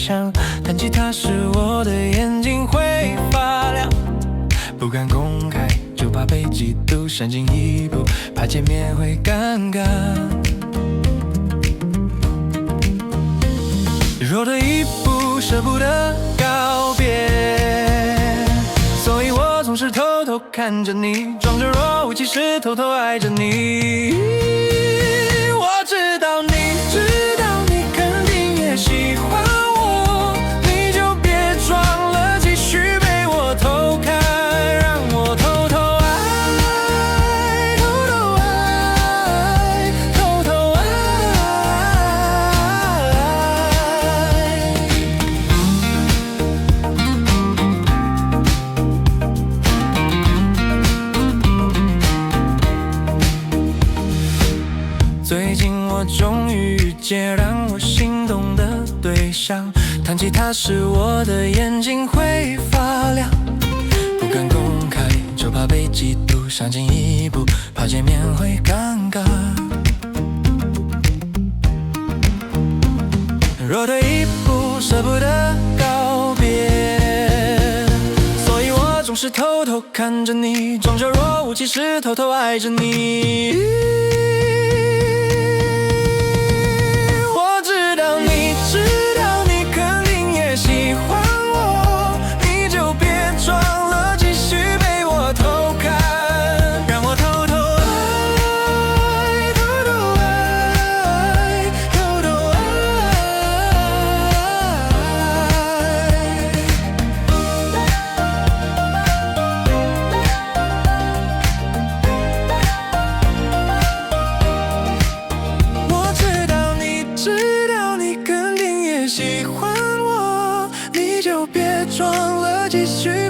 象。弹吉他时我的眼睛会发亮，不敢公开，就怕被嫉妒，闪进一步，怕见面会尴尬。弱的一步，舍不得告别，所以我总是偷偷看着你，装着若无其事，偷偷爱着你。我知道你肯定也喜欢我，你就别装了，继续被我偷看，让我偷偷爱，偷偷爱，偷偷爱。最近我终于遇见让我心动的对象，弹吉他时我的眼睛会发亮，不敢公开，就怕被嫉妒，上进一步，怕见面会尴尬。若退一步，舍不得告别，所以我总是偷偷看着你，装着若无其事，偷偷爱着你。喜欢我，你就别装了，继续